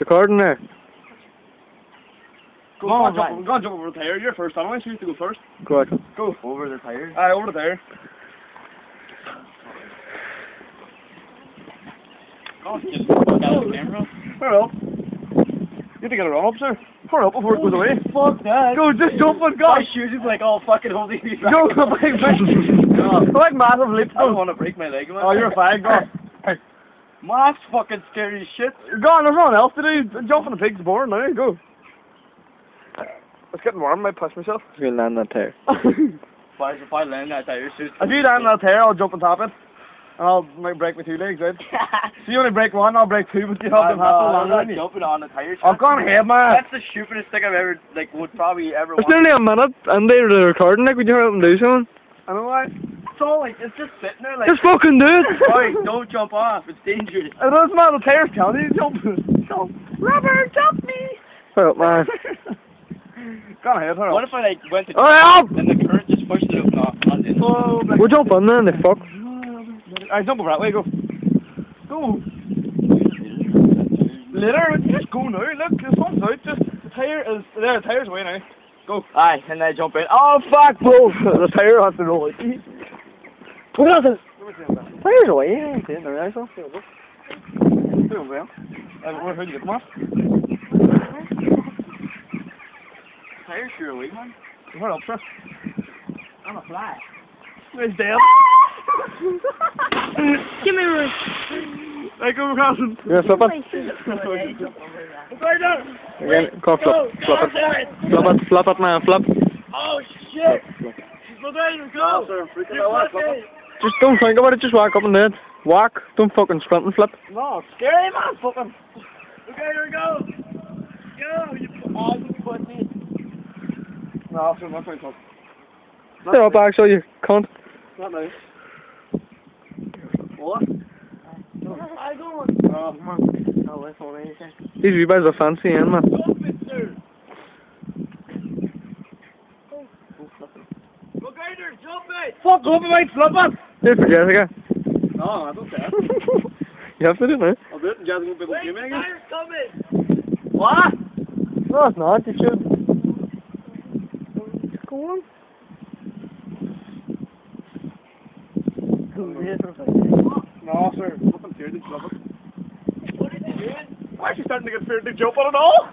recording there. Go on, jump over the tire. You're first anyway, so you have to go first. Go on. Go. Over the tire? Aye, over the tire. Oh, just out of the camera. Hurry up. You have to get a run up, sir. Hurry up before it goes away. Fuck that. Go, just jump and go. My shoes is like all fucking holding me back. Go, like massive lips. I don't want to break my leg, man. Oh, you're fine, go. Hey. That's fucking scary as shit. Go on, there's nothing else to do. Jump in the pig's board now, go. It's getting warm, I might push myself. You're going to land that tire. If I land that tire, if you land that tire, I'll jump on top of it. And I'll might break my two legs, right? So you only break one, I'll break two, but you have them half so long. I'm not jumping on the tire. I've gone ahead, man. That's the stupidest thing I've ever, would probably ever It's nearly a minute, and they're recording, would you help them do something? I know what? It's all it's just sitting there, Just fucking do it! Alright, don't jump off, it's dangerous. It doesn't matter, the tire's telling you to jump. Jump. Rubber, jump me! Well, man. Go ahead, hurry up. What if I, went to and the current just pushed it up and off? We'll jump on there and they fuck. Alright, jump over that way, go. Go. Later, just go now, look, this one's out, just, the tire's away now. Go. Aye, and then jump in. Oh, fuck, bro! The tire has to roll out. Put it on the tire's away, I ain't saying there, I saw. Where did you get them off? Tire's sure away, man. Hurry up, sir. I'm a fly. Where's Dale? Give me a room. Hey, go across him. Yeah, flip it. Again, come on, flip it, man, flip. Oh shit! Well, there you go. Just don't think about it, just walk up and do it. Walk, don't fucking sprint and flip. No, it's scary, man, fucking. Okay, here we go. Go, you awesome pussy. No, I'm not trying to talk. Stay up, actually, you cunt. Not nice. What? I go. Oh, man. Oh, that's all right. These wee boys are fancy, man. Jump it, sir. Go, Gator, jump it. Fuck off, mate, flip it. You forget again. No, I don't care. You have to do it now. I'll do it and Jazzy won't be able to give me again. Tire's coming. What? No, it's not, you should. Go on. No, sir. I'm fucking scared to flip it. What are you doing? Why is she starting to get scared to jump on it all?